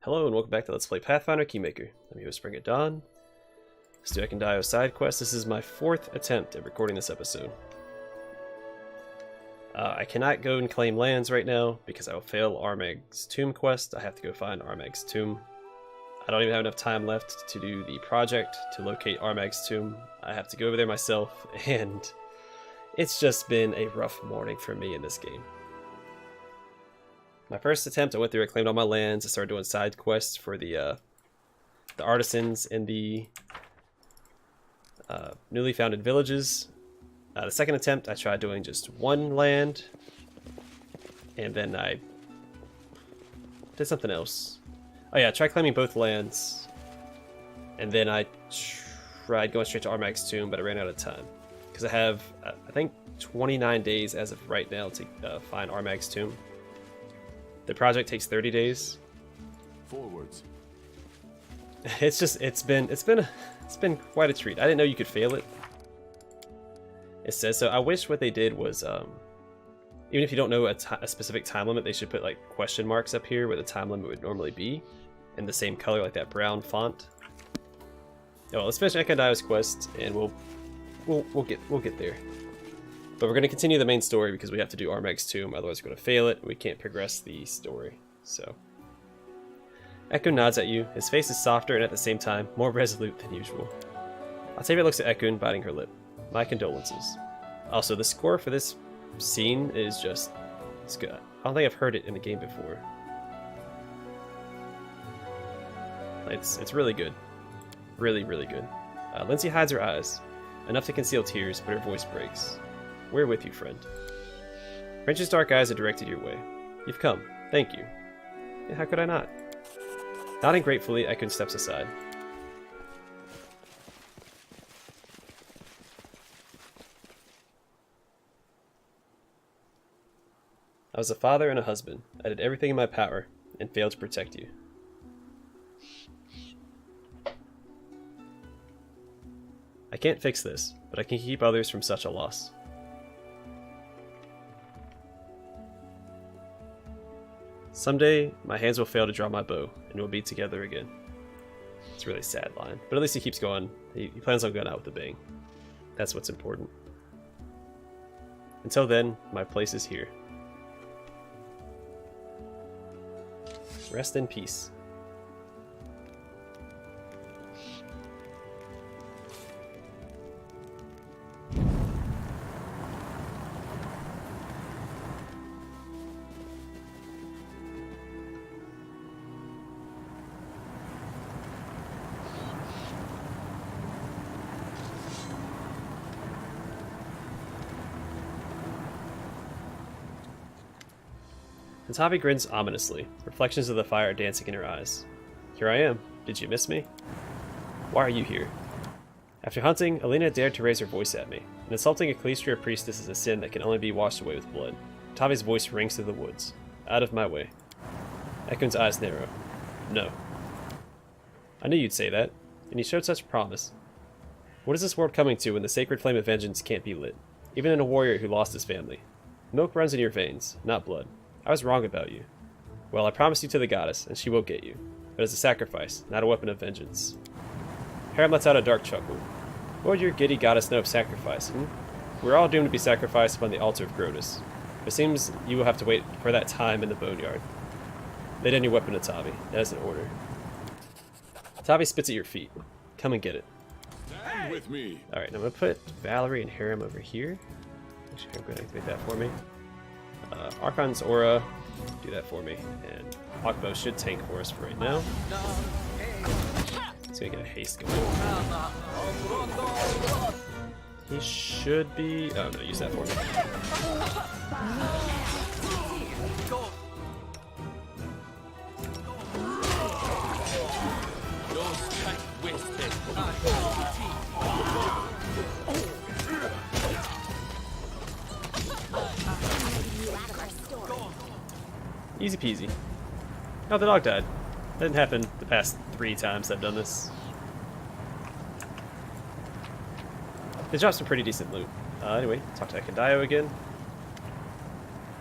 Hello and welcome back to Let's Play Pathfinder Kingmaker. I'm your host BringItDon. Let's do Dio side quest. This is my 4th attempt at recording this episode. I cannot go and claim lands right now because I will fail Armag's tomb quest. I have to go find Armag's tomb. I don't even have enough time left to do the project to locate Armag's tomb. I have to go over there myself, and it's just been a rough morning for me in this game. My first attempt, I went through, I claimed all my lands, I started doing side quests for the artisans in the newly founded villages. The second attempt, I tried doing just one land, and then I did something else. Oh yeah, I tried claiming both lands, and then I tried going straight to Armag's tomb, but I ran out of time. Because I have, I think, 29 days as of right now to find Armag's tomb. The project takes 30 days. Forwards. It's been quite a treat. I didn't know you could fail it. It says so. I wish what they did was, even if you don't know a specific time limit, they should put like question marks up here where the time limit would normally be, in the same color, like that brown font. Oh, well, let's finish Dio's quest, and we'll get there. But we're going to continue the main story because we have to do Armag's tomb, otherwise we're going to fail it and we can't progress the story. So, Ekun nods at you. His face is softer and at the same time more resolute than usual. Altavia looks at Ekun, biting her lip. My condolences. Also, the score for this scene is just, it's good. I don't think I've heard it in the game before. It's really good. Really, really good. Lindsay hides her eyes, enough to conceal tears, but her voice breaks. We're with you, friend. Wrench's dark eyes are directed your way. You've come. Thank you. Yeah, how could I not? Nodding gratefully, Ekun steps aside. I was a father and a husband. I did everything in my power and failed to protect you. I can't fix this, but I can keep others from such a loss. Someday, my hands will fail to draw my bow, and we'll be together again. It's a really sad line, but at least he keeps going. He plans on going out with a bang. That's what's important. Until then, my place is here. Rest in peace. Natavi grins ominously, reflections of the fire dancing in her eyes. Here I am. Did you miss me? Why are you here? After hunting, Alina dared to raise her voice at me, and insulting a Calistria priestess is a sin that can only be washed away with blood. Natavi's voice rings through the woods. Out of my way. Ekun's eyes narrow. No. I knew you'd say that, and you showed such promise. What is this world coming to when the sacred flame of vengeance can't be lit, even in a warrior who lost his family? Milk runs in your veins, not blood. I was wrong about you. Well, I promised you to the goddess, and she will get you. But as a sacrifice, not a weapon of vengeance. Harem lets out a dark chuckle. What would your giddy goddess know of sacrifice, We're all doomed to be sacrificed upon the altar of Grotus. It seems you will have to wait for that time in the boneyard. Lay down your weapon, Natavi. That is an order. Natavi spits at your feet. Come and get it. Stand with me. Alright, I'm going to put Valerie and Harem over here. Actually, I'm going to activate that for me. Archon's Aura, do that for me, and Hawkbow should tank for us for right now. He's gonna get a haste going. He should be. Oh no, use that for me. Easy peasy. Oh, the dog died. That didn't happen the past 3 times I've done this. They dropped some pretty decent loot. Anyway, talk to Dio again.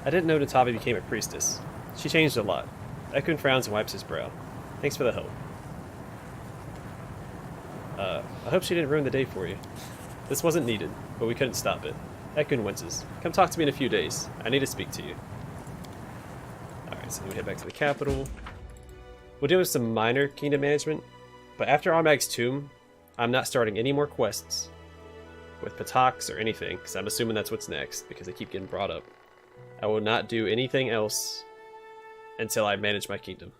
I didn't know Natavi became a priestess. She changed a lot. Ekun frowns and wipes his brow. Thanks for the help. I hope she didn't ruin the day for you. This wasn't needed, but we couldn't stop it. Ekun winces. Come talk to me in a few days. I need to speak to you. Alright, so we head back to the capital. We'll deal with some minor kingdom management, but after Armag's tomb, I'm not starting any more quests with Patox or anything, because I'm assuming that's what's next, because they keep getting brought up. I will not do anything else until I manage my kingdom.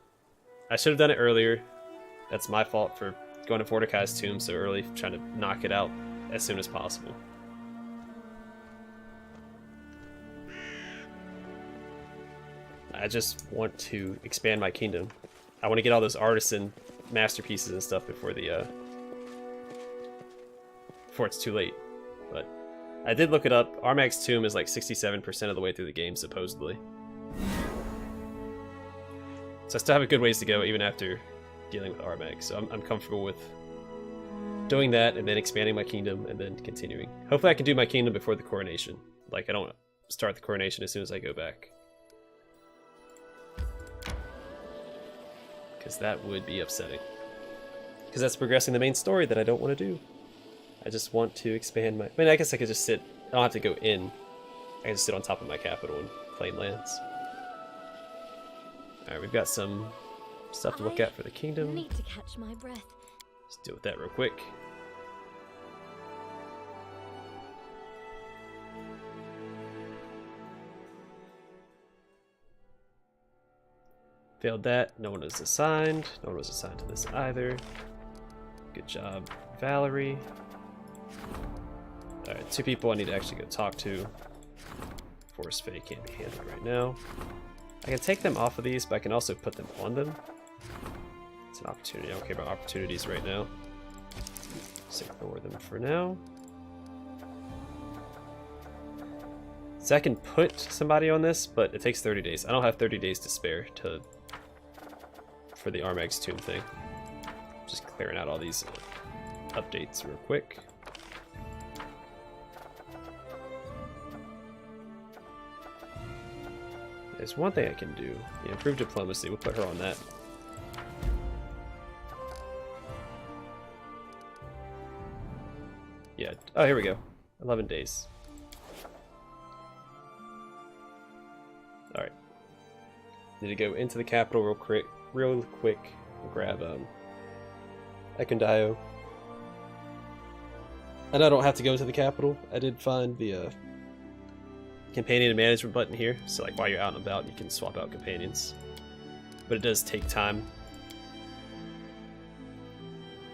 I should have done it earlier. That's my fault for going to Mordecai's tomb so early, trying to knock it out as soon as possible. I just want to expand my kingdom. I want to get all those artisan masterpieces and stuff before it's too late. But I did look it up. Armag's tomb is like 67% of the way through the game, supposedly. So I still have a good ways to go even after dealing with Armag. So I'm comfortable with doing that and then expanding my kingdom and then continuing. Hopefully I can do my kingdom before the coronation. Like, I don't start the coronation as soon as I go back. Because that would be upsetting. Because that's progressing the main story that I don't want to do. I just want to expand my... I mean, I guess I could just sit... I don't have to go in. I can just sit on top of my capital and claim lands. Alright, we've got some stuff to look at for the kingdom. I need to catch my breath. Let's deal with that real quick. Failed that. No one was assigned. No one was assigned to this either. Good job, Valerie. Alright, 2 people I need to actually go talk to. Forest Fae can't be handled right now. I can take them off of these, but I can also put them on them. It's an opportunity. I don't care about opportunities right now. So ignore them for now. So I can put somebody on this, but it takes 30 days. I don't have 30 days to spare for the Armag's tomb thing. Just clearing out all these updates real quick. There's one thing I can do. Yeah, improve diplomacy. We'll put her on that. Yeah. Oh, here we go. 11 days. Alright. Need to go into the capital real quick. Grab Ekondio. And I don't have to go into the capital. I did find the companion and management button here, so like while you're out and about you can swap out companions, but it does take time.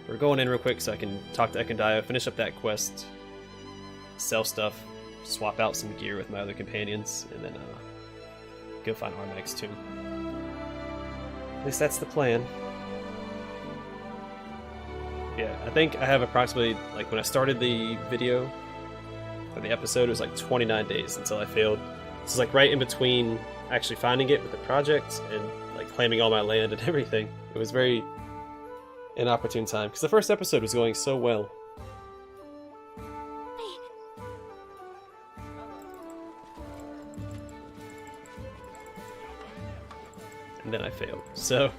We're going in real quick so I can talk to Ekondio, finish up that quest, sell stuff, swap out some gear with my other companions, and then go find Armag's tomb. At least that's the plan. Yeah, I think I have approximately, like when I started the video for the episode, it was like 29 days until I failed. This is like right in between actually finding it with the project and like claiming all my land and everything. It was very inopportune time because the first episode was going so well. And then I failed. So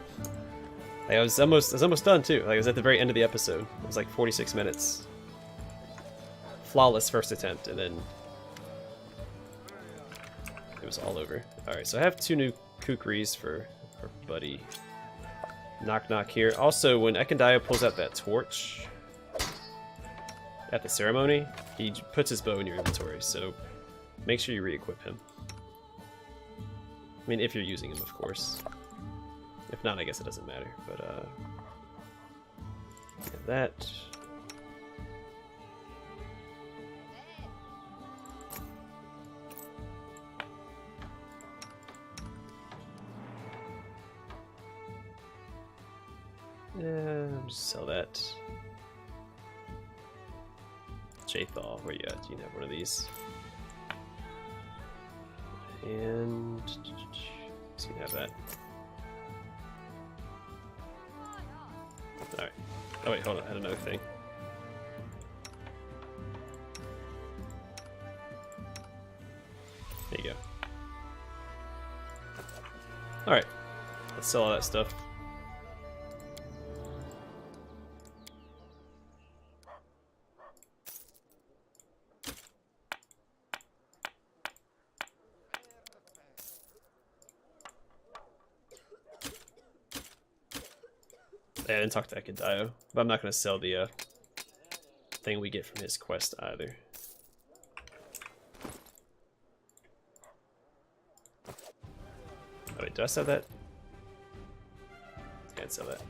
like, I was almost done too. Like, I was at the very end of the episode. It was like 46 minutes. Flawless first attempt, and then it was all over. Alright, so I have 2 new kukris for our buddy Knock Knock here. Also, when Ekondio pulls out that torch at the ceremony, he puts his bow in your inventory, so make sure you re-equip him. I mean, if you're using him, of course. If not, I guess it doesn't matter, but that. Yeah, just sell that. Jathal, where you at? You can have one of these. And so you can have that. Alright. Oh wait, hold on, I had another thing. There you go. Alright. Let's sell all that stuff. Yeah, I didn't talk to Ekendio, but I'm not going to sell the thing we get from his quest either. Oh wait, did I sell that? Can't sell that.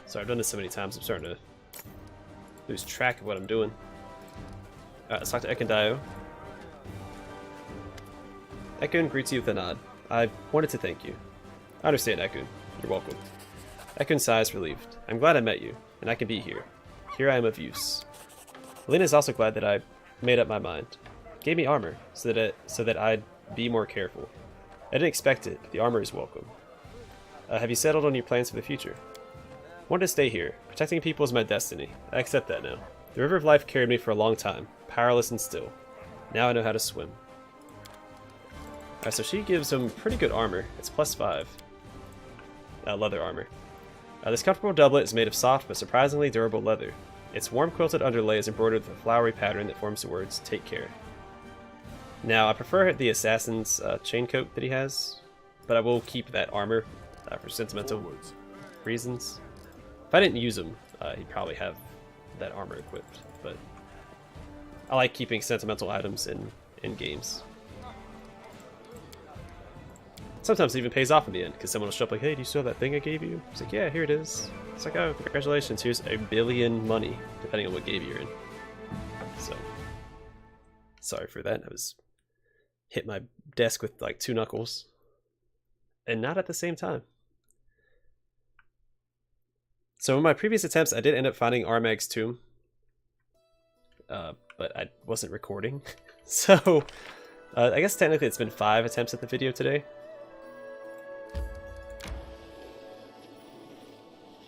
Sorry, I've done this so many times, I'm starting to lose track of what I'm doing. Alright, let's talk to Ekendio. Ekun greets you with a nod. I wanted to thank you. I understand, Ekun. You're welcome. Ekun sighs relieved. I'm glad I met you, and I can be here. Here I am of use. Alina is also glad that I made up my mind. Gave me armor, so that I'd be more careful. I didn't expect it, but the armor is welcome. Have you settled on your plans for the future? I wanted to stay here. Protecting people is my destiny. I accept that now. The river of life carried me for a long time, powerless and still. Now I know how to swim. Alright, so she gives him pretty good armor. It's +5. Leather armor. This comfortable doublet is made of soft but surprisingly durable leather. Its warm quilted underlay is embroidered with a flowery pattern that forms the words, "Take care." Now, I prefer the assassin's chain coat that he has, but I will keep that armor for sentimental reasons. If I didn't use him, he'd probably have that armor equipped, but I like keeping sentimental items in games. Sometimes it even pays off in the end, because someone will show up like, hey, do you still have that thing I gave you? It's like, yeah, here it is. It's like, oh, congratulations, here's $1 billion money, depending on what game you're in. So, sorry for that. I was hit my desk with like 2 knuckles. And not at the same time. So in my previous attempts, I did end up finding Armag's tomb. But I wasn't recording. So, I guess technically it's been 5 attempts at the video today.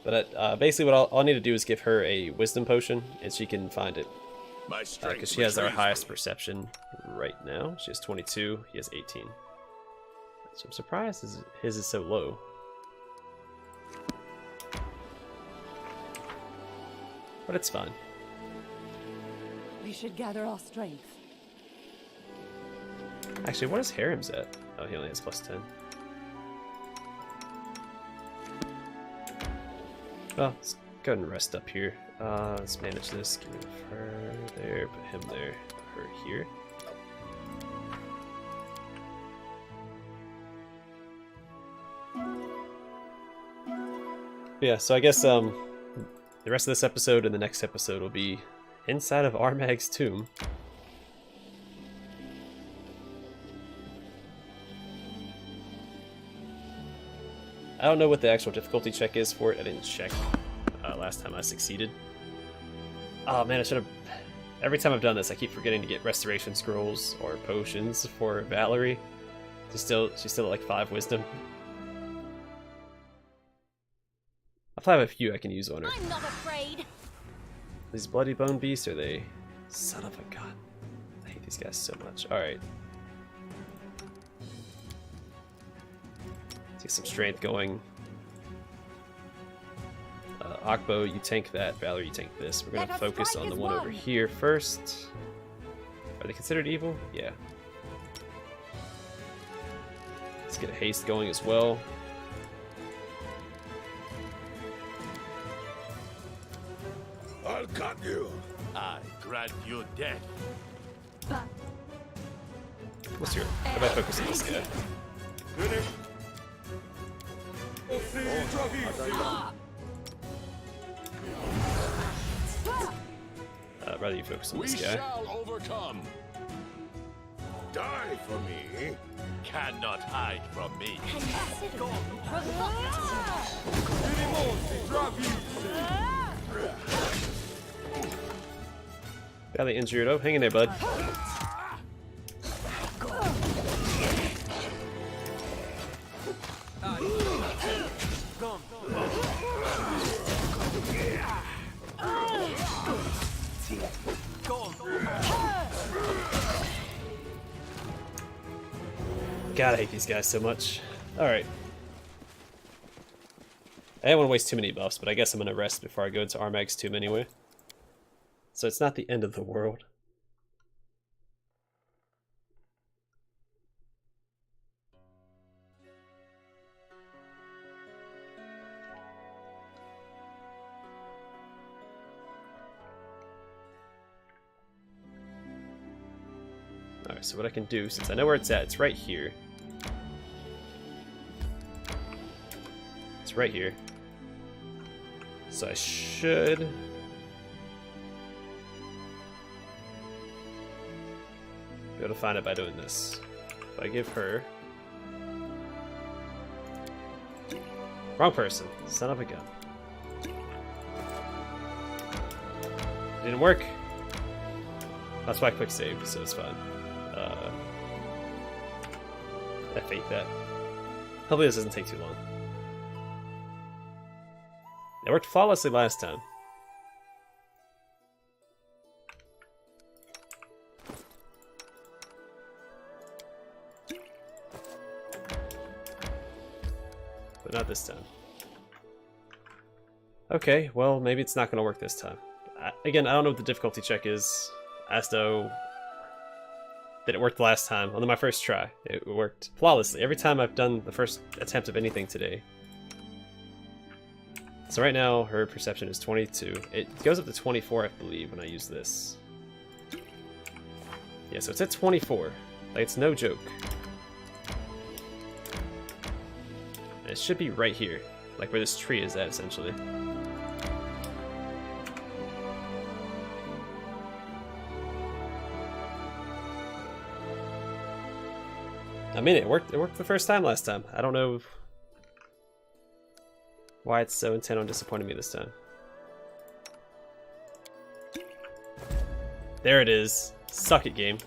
But basically what I'll need to do is give her a wisdom potion, and she can find it. Because she has our highest perception right now. She has 22, he has 18. So I'm surprised his is so low. But it's fine. We should gather our strength. Actually, what is Harem's at? Oh, he only has +10. Well, let's go ahead and rest up here. Let's manage this. Get rid of her there, put him there, put her here. Yeah, so I guess the rest of this episode and the next episode will be inside of Armag's tomb. I don't know what the actual difficulty check is for it. I didn't check last time I succeeded. Oh man, I should have... Every time I've done this, I keep forgetting to get restoration scrolls or potions for Valerie. She's still at like 5 wisdom. I'll probably have a few I can use on her. I'm not afraid. These bloody bone beasts, are they? Son of a gun. I hate these guys so much. Alright. Let's get some strength going. Akbo, you tank that. Valerie, you tank this. We're gonna focus on the one over here first. Are they considered evil? Yeah. Let's get a haste going as well. I'll cut you. I grant you death. What's your... How about focus on this guy? Rather you focus on this guy. We shall overcome. Die for me. Cannot hide from me. Badly injured. Oh, hang in there, bud. God, I hate these guys so much. Alright. I don't want to waste too many buffs, but I guess I'm going to rest before I go into Armag's tomb anyway. So it's not the end of the world. Alright, so what I can do, since I know where it's at, it's right here. It's right here. So I should... be able to find it by doing this. If I give her... Wrong person. Son of a gun. Didn't work. That's why I quick saved, so it's fine. I faked that. Hopefully this doesn't take too long. It worked flawlessly last time. But not this time. Okay, well, maybe it's not going to work this time. Again, I don't know what the difficulty check is, as though that it worked last time. On my first try, it worked flawlessly. Every time I've done the first attempt of anything today. So right now, her perception is 22. It goes up to 24, I believe, when I use this. Yeah, so it's at 24. Like, it's no joke. And it should be right here, like where this tree is at, essentially. I mean, it worked. It worked the first time last time. I don't know why it's so intent on disappointing me this time. There it is. Suck it, game.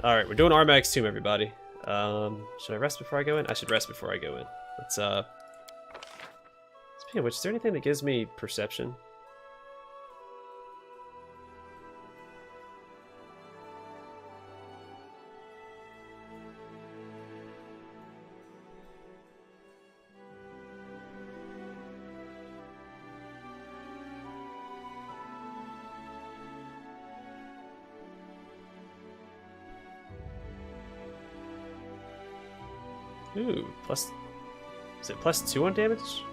Alright, we're doing Armag's tomb, everybody. Should I rest before I go in? I should rest before I go in. Let's, speaking of which, is there anything that gives me perception? Ooh, plus... Is it +2 on damage?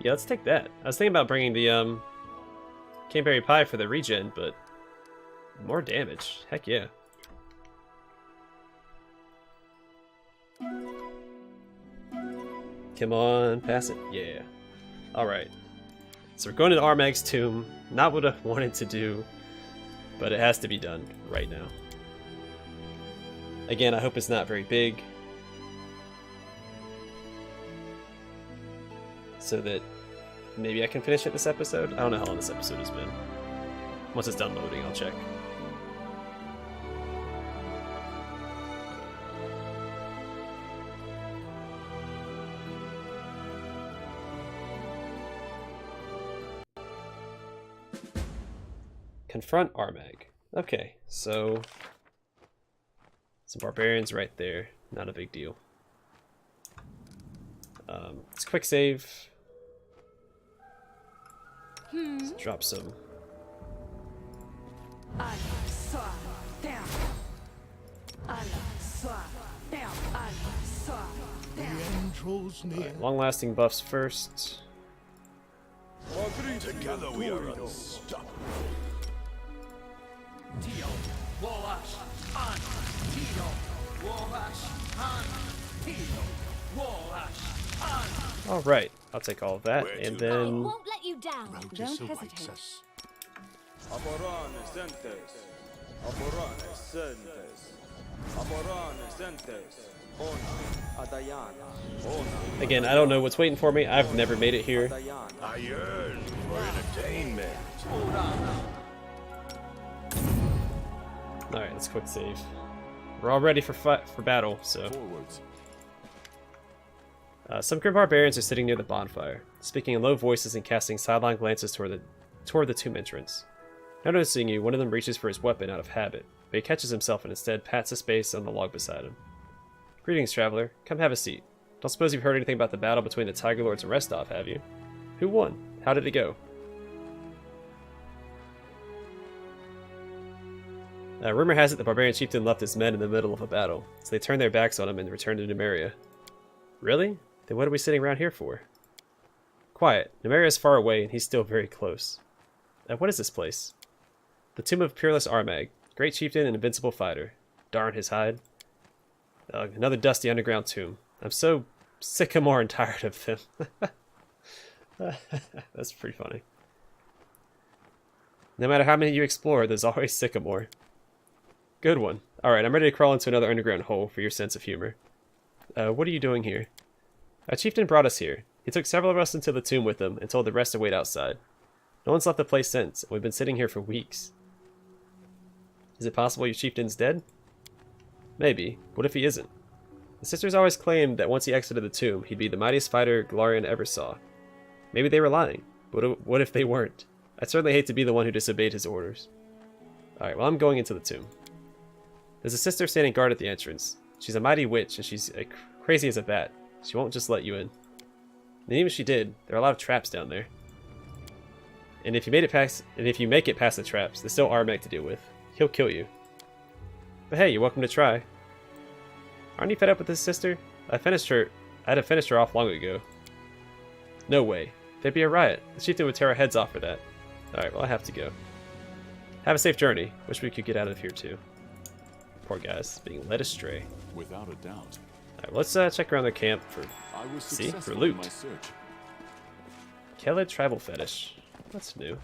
Yeah, let's take that. I was thinking about bringing the, Caneberry Pie for the regen, but... more damage. Heck yeah. Come on, pass it. Yeah. Alright. So we're going to Armag's tomb. Not what I wanted to do, but it has to be done right now. Again, I hope it's not very big, so that maybe I can finish it this episode. I don't know how long this episode has been. Once it's done loading, I'll check. Confront Armag. Okay, so some barbarians right there. Not a big deal. Let's quick save. Let's drop some. Right, long-lasting buffs first. Together we are unstoppable. All right, I'll take all of that, Where and to? then Won't let you down. Just Don't awaits hesitate. us. again, I don't know what's waiting for me. I've never made it here. I yearn for entertainment. All right, let's quick save. We're all ready for battle, so. Forwards. Some grim barbarians are sitting near the bonfire, speaking in low voices and casting sidelong glances toward the tomb entrance. Noticing you, one of them reaches for his weapon out of habit, but he catches himself and instead pats a space on the log beside him. Greetings, traveler. Come have a seat. Don't suppose you've heard anything about the battle between the Tiger Lords and Restov, have you? Who won? How did it go? Rumor has it the barbarian chieftain left his men in the middle of a battle, so they turned their backs on him and returned to Numeria. Really? Then what are we sitting around here for? Quiet. Numeria is far away, and he's still very close. What is this place? The Tomb of Peerless Armag. Great chieftain and invincible fighter. Darn his hide. Another dusty underground tomb. I'm so sycamore and tired of them. That's pretty funny. No matter how many you explore, there's always sycamore. Good one. Alright, I'm ready to crawl into another underground hole for your sense of humor. What are you doing here? A chieftain brought us here. He took several of us into the tomb with him and told the rest to wait outside. No one's left the place since, and we've been sitting here for weeks. Is it possible your chieftain's dead? Maybe. What if he isn't? The sisters always claimed that once he exited the tomb, he'd be the mightiest fighter Galarian ever saw. Maybe they were lying, but what if they weren't? I'd certainly hate to be the one who disobeyed his orders. Alright, well, I'm going into the tomb. There's a sister standing guard at the entrance. She's a mighty witch, and she's crazy as a bat. She won't just let you in. And even if she did, there are a lot of traps down there. And if you make it past the traps, there's still Armag to deal with. He'll kill you. But hey, you're welcome to try. Aren't you fed up with this sister? I'd have finished her off long ago. No way. There'd be a riot. The chieftain would tear our heads off for that. Alright, well, I have to go. Have a safe journey. Wish we could get out of here too. Poor guys, being led astray. Without a doubt. Alright, let's check around their camp for loot. Keled tribal fetish. That's new.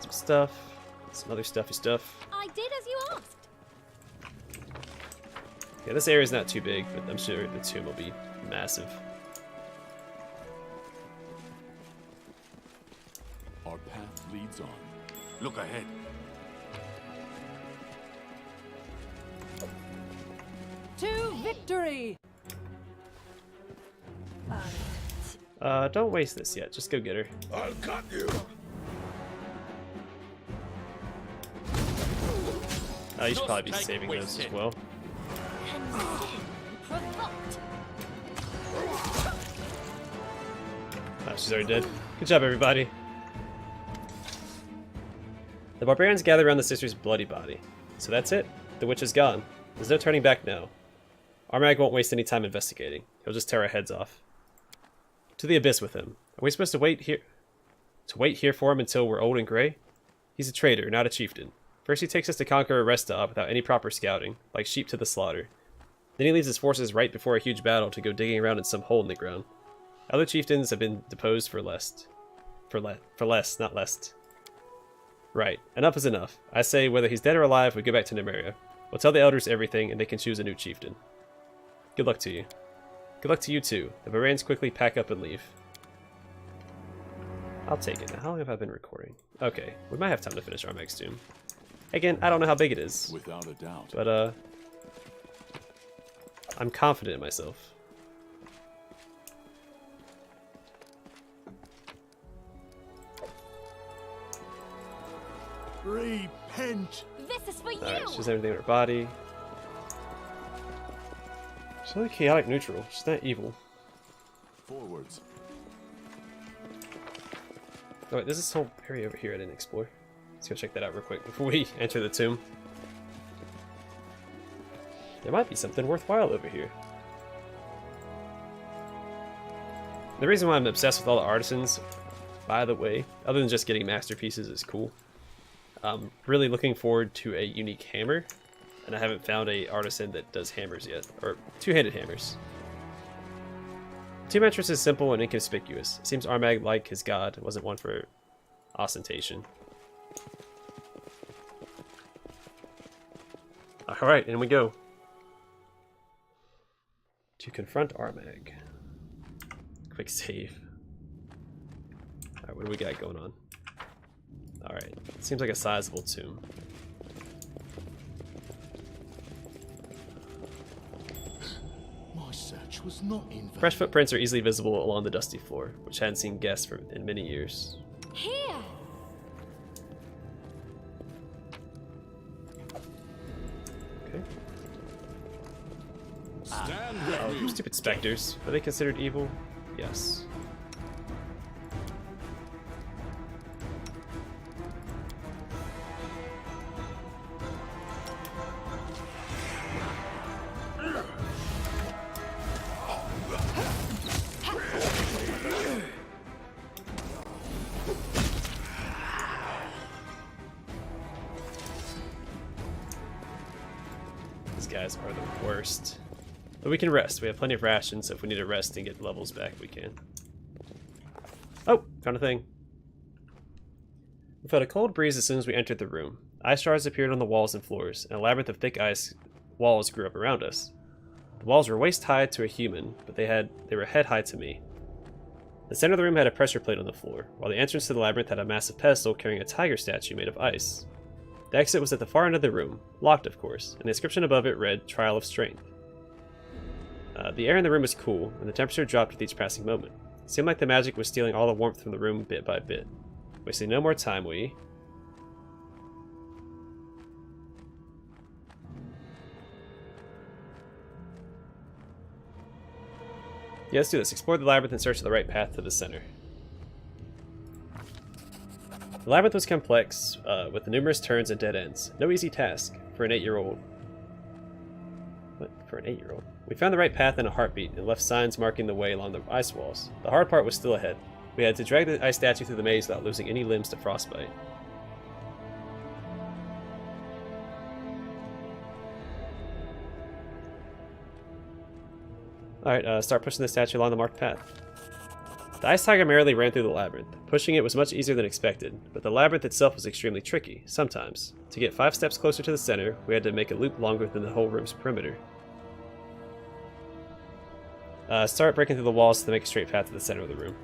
Some stuff. Some other stuffy stuff. I did as you asked. Yeah, this area's not too big, but I'm sure the tomb will be massive. Our path leads on. Look ahead. To victory! Don't waste this yet. Just go get her. I'll cut you. You should probably be saving those as well. Provoked. She's already dead. Good job, everybody. The barbarians gather around the sister's bloody body. So that's it. The witch is gone. There's no turning back now. Armag won't waste any time investigating. He'll just tear our heads off. To the abyss with him. Are we supposed to wait here? To wait here for him until we're old and gray? He's a traitor, not a chieftain. First he takes us to conquer a rest stop without any proper scouting, like sheep to the slaughter. Then he leaves his forces right before a huge battle to go digging around in some hole in the ground. Other chieftains have been deposed for less. For less, not less. Right, enough is enough. I say, whether he's dead or alive, we go back to Nymeria. We'll tell the elders everything, and they can choose a new chieftain. Good luck to you. Good luck to you too. The barbarians quickly pack up and leave. I'll take it. How long have I been recording? Okay, we might have time to finish Armag's tomb. Again, I don't know how big it is. Without a doubt. But, I'm confident in myself. Repent. This is for you. Alright, she's everything in her body. She's only chaotic neutral. She's not evil. Forwards. Alright, there's this whole area over here I didn't explore. Let's go check that out real quick before we enter the tomb. There might be something worthwhile over here. The reason why I'm obsessed with all the artisans, by the way, other than just getting masterpieces is cool. I'm really looking forward to a unique hammer, and I haven't found a artisan that does hammers yet, or two-handed hammers. The tomb entrance is simple and inconspicuous. It seems Armag, like his god, wasn't one for ostentation. Alright, in we go. To confront Armag. Quick save. Alright, what do we got going on? Alright, seems like a sizable tomb. My search was not in vain. Fresh footprints are easily visible along the dusty floor, which hadn't seen guests in many years. Here. Okay. Stand with me. Stupid specters. Are they considered evil? Yes. These guys are the worst. But we can rest. We have plenty of rations, so if we need to rest and get levels back, we can. Oh, found a thing. We felt a cold breeze as soon as we entered the room. Ice shards appeared on the walls and floors, and a labyrinth of thick ice walls grew up around us. The walls were waist high to a human, but they were head high to me. The center of the room had a pressure plate on the floor, while the entrance to the labyrinth had a massive pedestal carrying a tiger statue made of ice. The exit was at the far end of the room, locked of course, and the inscription above it read, Trial of Strength. The air in the room was cool, and the temperature dropped with each passing moment. It seemed like the magic was stealing all the warmth from the room bit by bit. Wasting no more time, we... Yeah, let's do this. Explore the labyrinth and search for the right path to the center. The labyrinth was complex, with numerous turns and dead ends. No easy task for an 8-year-old. What? For an 8-year-old? We found the right path in a heartbeat and left signs marking the way along the ice walls. The hard part was still ahead. We had to drag the ice statue through the maze without losing any limbs to frostbite. Alright, start pushing the statue along the marked path. The ice tiger merrily ran through the labyrinth. Pushing it was much easier than expected, but the labyrinth itself was extremely tricky, sometimes. To get 5 steps closer to the center, we had to make a loop longer than the whole room's perimeter. Start breaking through the walls to make a straight path to the center of the room.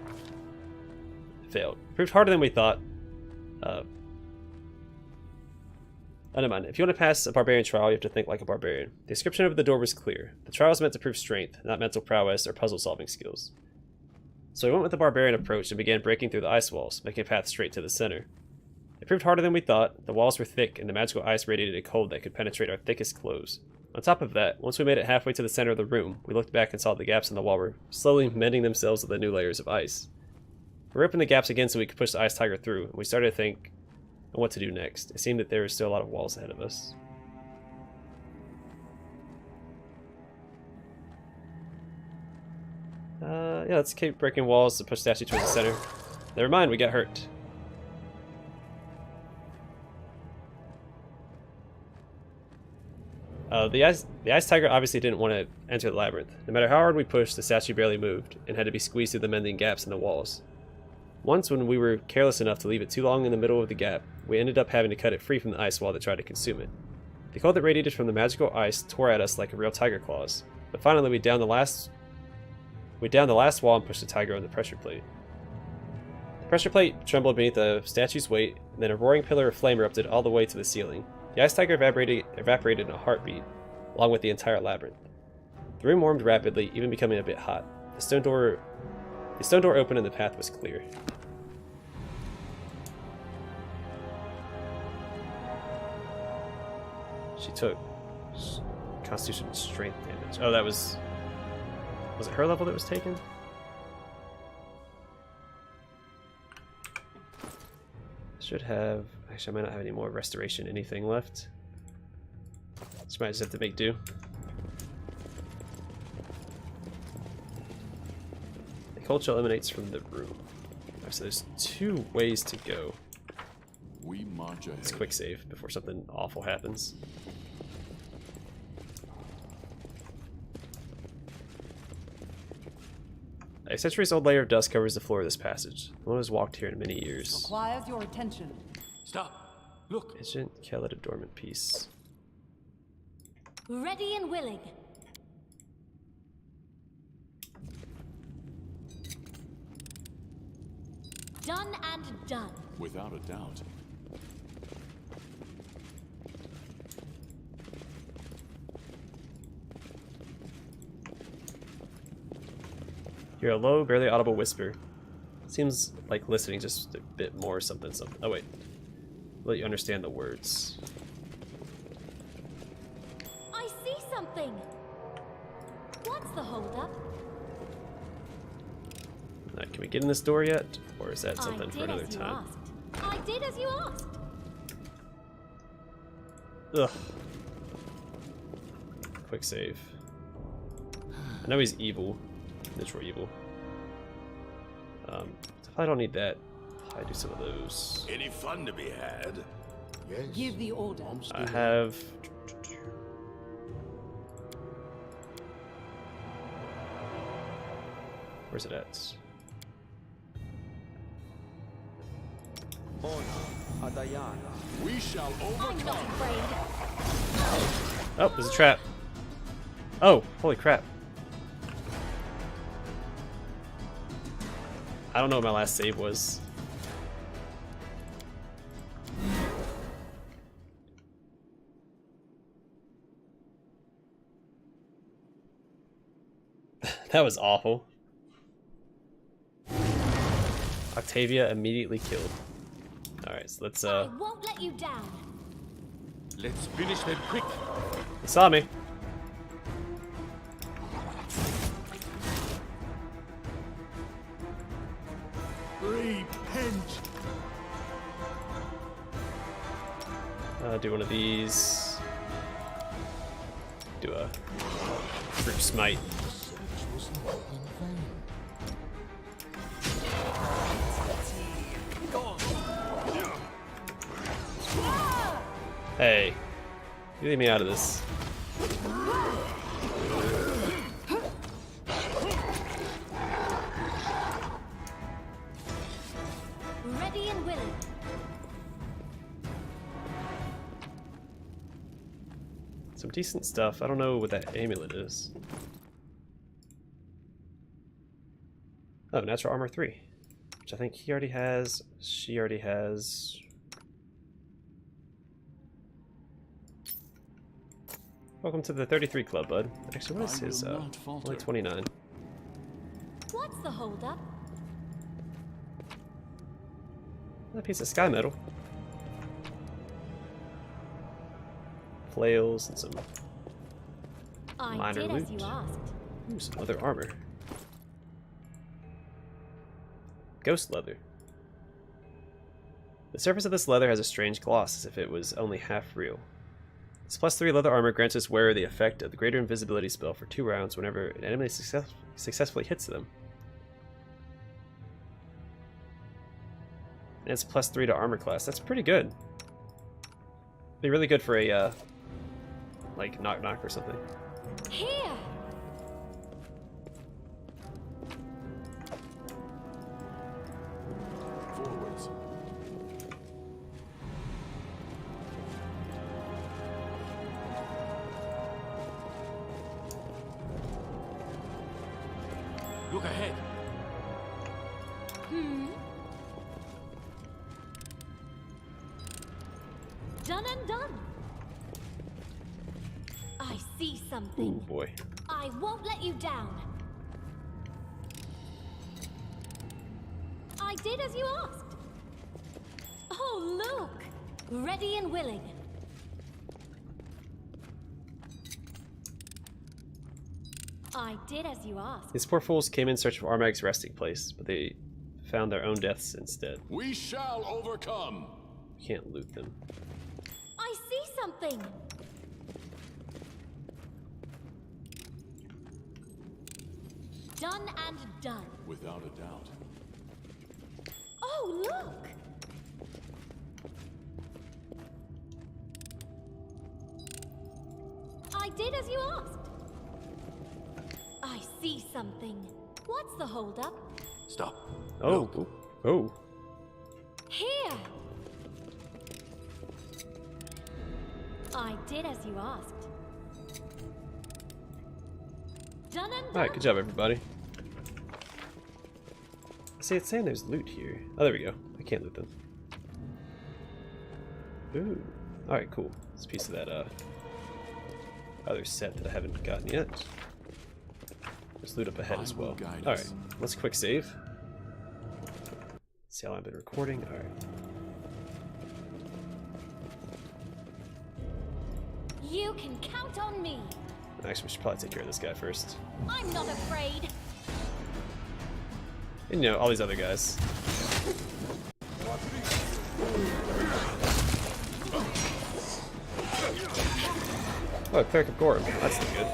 Failed. Proved harder than we thought. Oh, never mind. If you want to pass a barbarian trial, you have to think like a barbarian. The description of the door was clear. The trial was meant to prove strength, not mental prowess or puzzle-solving skills. So we went with the barbarian approach and began breaking through the ice walls, making a path straight to the center. It proved harder than we thought. The walls were thick, and the magical ice radiated a cold that could penetrate our thickest clothes. On top of that, once we made it halfway to the center of the room, we looked back and saw the gaps in the wall were slowly mending themselves with the new layers of ice. We ripping the gaps again so we could push the ice tiger through, and we started to think on what to do next. It seemed that there were still a lot of walls ahead of us. Yeah, let's keep breaking walls to push the statue towards the center. Never mind, we got hurt. The ice tiger obviously didn't want to enter the labyrinth. No matter how hard we pushed, the statue barely moved, and had to be squeezed through the mending gaps in the walls. Once, when we were careless enough to leave it too long in the middle of the gap, we ended up having to cut it free from the ice wall that tried to consume it. The cold that radiated from the magical ice tore at us like a real tiger claws, but finally we downed the last wall and pushed the tiger on the pressure plate. The pressure plate trembled beneath the statue's weight, and then a roaring pillar of flame erupted all the way to the ceiling. The ice tiger evaporated in a heartbeat, along with the entire labyrinth. The room warmed rapidly, even becoming a bit hot. The stone door opened and the path was clear. She took Constitution and Strength damage. Oh, that was it her level that was taken? Should have... Actually, I might not have any more restoration anything left. So might just have to make do. The cold chill emanates from the room. Right, so there's 2 ways to go. We march ahead. Let's quick save before something awful happens. A centuries-old layer of dust covers the floor of this passage. No one has walked here in many years. Requires your attention. Stop. Look. Ancient Kellet of Dormant Peace. Ready and willing. Done and done. Without a doubt. You're a low, barely audible whisper. Seems like listening just a bit more something. Oh wait. Let you understand the words. I see something. What's the holdup? Can we get in this door yet? Or is that something for another time? I did as you asked. Ugh. Quick save. I know he's evil. Literal evil. If I don't need that, I do some of those. Any fun to be had? Yes. Give the order. I have Where's it at? We shall I'm not overcome. afraid. Oh, there's a trap. Oh, holy crap. I don't know what my last save was. That was awful. Octavia immediately killed. Alright, so let's I won't let you down. Let's finish them quick. He saw me. Repent. Do one of these. Do a group smite. Search was not in vain. Hey, you leave me out of this. Ready and willing. Some decent stuff. I don't know what that amulet is. Oh, natural armor 3. Which I think he already has. She already has. Welcome to the 33 club, bud. Actually, what is his? Only 29. What's the holdup? A piece of sky metal. Flails and some I minor did loot. as you asked. Ooh, some leather armor. Ghost leather. The surface of this leather has a strange gloss, as if it was only half real. This +3 leather armor grants its wearer the effect of the greater invisibility spell for 2 rounds whenever an enemy successfully hits them. And it's +3 to armor class. That's pretty good. Be really good for a like knock or something. Here! Forwards. Look ahead. Done and done. I see Ooh something. boy. I won't let you down. I did as you asked. Oh, look! Ready and willing. I did as you asked. These poor fools came in search of Armag's resting place, but they found their own deaths instead. We shall overcome. We can't loot them. I see something. Done and done. Without a doubt. Oh, look! I did as you asked. I see something. What's the holdup? Stop. Oh, oh, oh. Here! I did as you asked. Done and done. Alright, good job, everybody. See, it's saying there's loot here. Oh, there we go. I can't loot them. Ooh. Alright, cool. It's a piece of that other set that I haven't gotten yet. There's loot up ahead as well. Alright, let's quick save. See how I've been recording. Alright. You can count on me. Actually, we should probably take care of this guy first. I'm not afraid. And, you know, all these other guys. Oh, Cleric of Gorham. That's not good.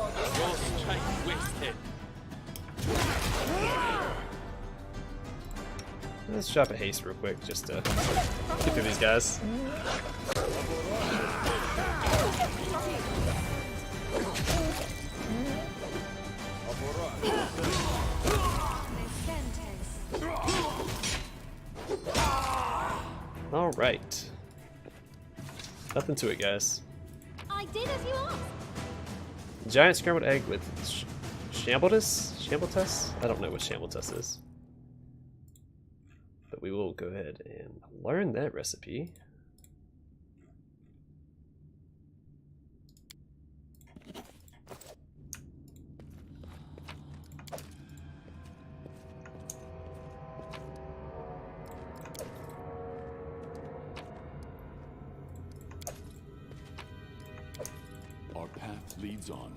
Let's drop a haste real quick, just to get through these guys. Nothing to it, guys. I did as you asked. Giant scrambled egg with Shambletus? Shambletus? I don't know what Shambletus is. But we will go ahead and learn that recipe. Our path leads on.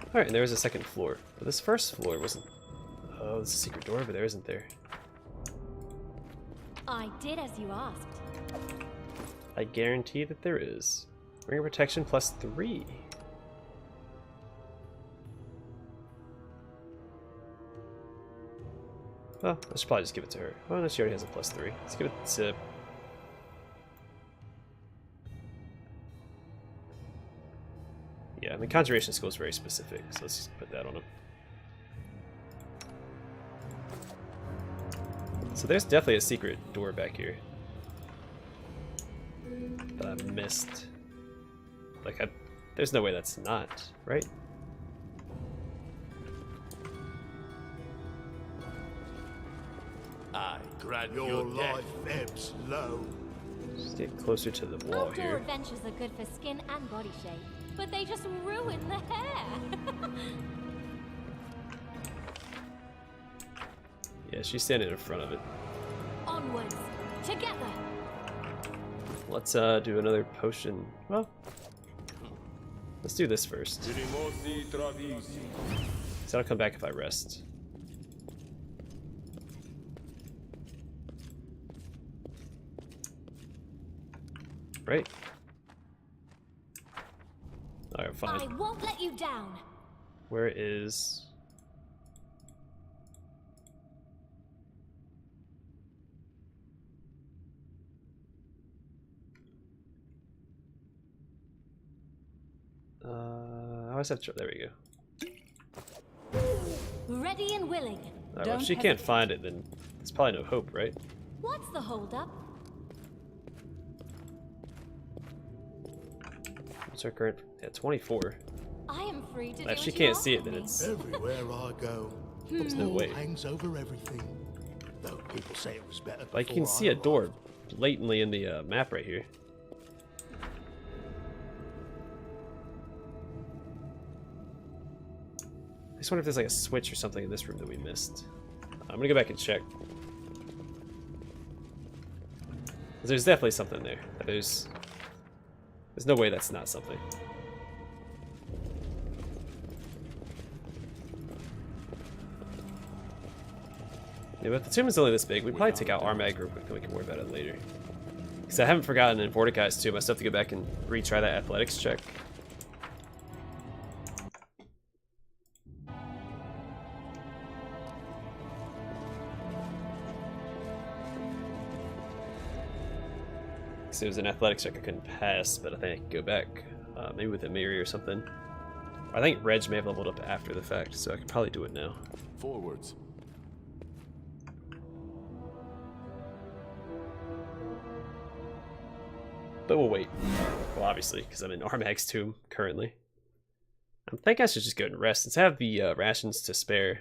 Alright, and there was a second floor. But this first floor wasn't... Oh, there's a secret door over there, isn't there? I did as you asked. I guarantee that there is. Ring of Protection +3. Well, I should probably just give it to her. Oh, no, she already has a +3. Let's give it to... Yeah, I mean, Conjuration School is very specific, so let's just put that on him. So there's definitely a secret door back here that I missed. Like, there's no way that's not, right? I grant Your your death. life ebbs low. Just get closer to the wall Outdoor here. adventures are good for skin and body shape, but they just ruin the hair. Yeah, she's standing in front of it. Onwards, together. Let's do another potion. Well, let's do this first. So I'll come back if I rest. Right? Alright, I fine. won't let you down. Where is... I always have... There we go. Ready and willing. Alright, well, if she can't find it, then there's probably no hope, right? What's the holdup? What's her current... Yeah, 24. I am free to do If she as you can't ask see it, of then me. it's... Everywhere I go, There's no all way. hangs over everything. Though people say it was better Like, you before can see I a door arrived. blatantly in the map right here. I just wonder if there's like a switch or something in this room that we missed. I'm gonna go back and check. 'Cause there's definitely something there. There's no way that's not something. Yeah, but the tomb is only this big. We'd probably take out Armag real quick and we can worry about it later. Because I haven't forgotten in Mordecai's tomb, I still have to go back and retry that athletics check. Because it was an athletics check I couldn't pass, but I think I could go back. Maybe with a Miri or something. I think Reg may have leveled up after the fact, so I could probably do it now. Forwards. But we'll wait. Well, obviously, because I'm in Armag's tomb currently. I think I should just go and rest since I have the rations to spare.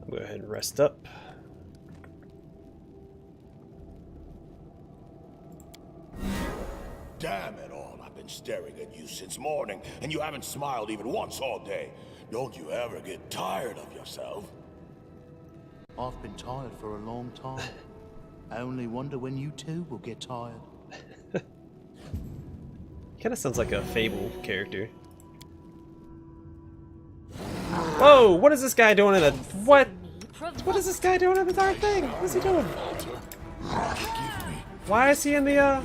Go ahead and rest up. Damn it all, I've been staring at you since morning, and you haven't smiled even once all day. Don't you ever get tired of yourself? I've been tired for a long time. I only wonder when you two will get tired. Kind of sounds like a Fable character. Whoa! What is this guy doing in a... What? What is this guy doing in the dark thing? What is he doing? Why is he in the,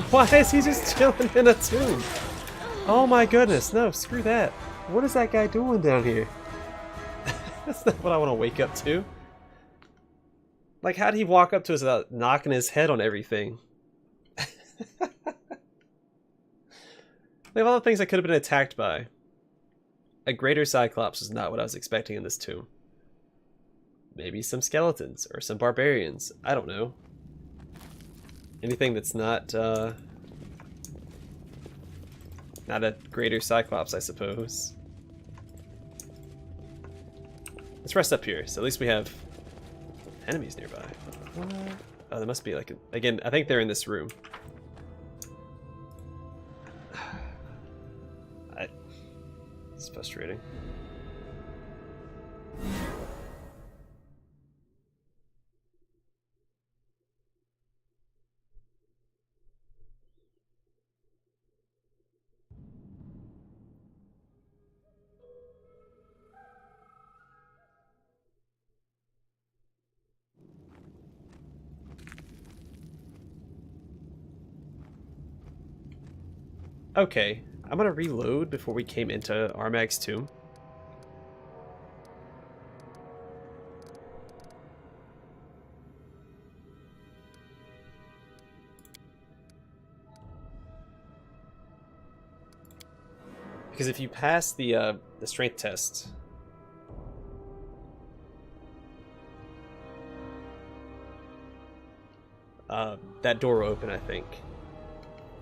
Why is he just chilling in a tomb? Oh my goodness, no, screw that. What is that guy doing down here? That's not what I want to wake up to. Like, how did he walk up to us without knocking his head on everything? Like, all the things I could have been attacked by. A greater Cyclops is not what I was expecting in this tomb. Maybe some skeletons, or some barbarians. I don't know. Anything that's not a greater Cyclops, I suppose. Let's rest up here, so at least we have enemies nearby. What? Oh, there must be like again, I think they're in this room. It's frustrating. Okay, I'm gonna reload before we came into Armag's tomb. Because if you pass the strength test, that door will open, I think.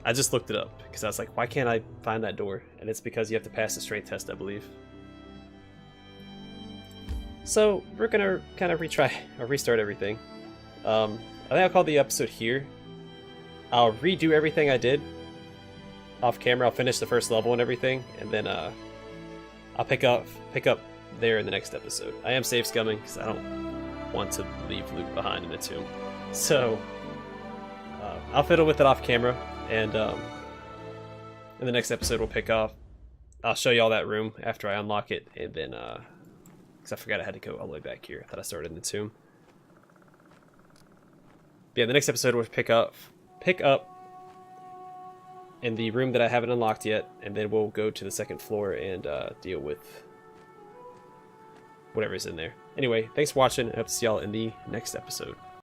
I just looked it up because I was like, why can't I find that door? And it's because you have to pass the strength test, I believe. So we're gonna kind of retry or restart everything. I think I'll call the episode here. I'll redo everything I did off camera. I'll finish the first level and everything, and then I'll pick up there in the next episode. I am save scumming because I don't want to leave loot behind in the tomb. So I'll fiddle with it off camera. And in the next episode, we'll pick off. I'll show you all that room after I unlock it, and then because I forgot I had to go all the way back here. I thought I started in the tomb. But yeah, the next episode we'll pick up in the room that I haven't unlocked yet, and then we'll go to the second floor and deal with whatever's in there. Anyway, thanks for watching. I hope to see y'all in the next episode.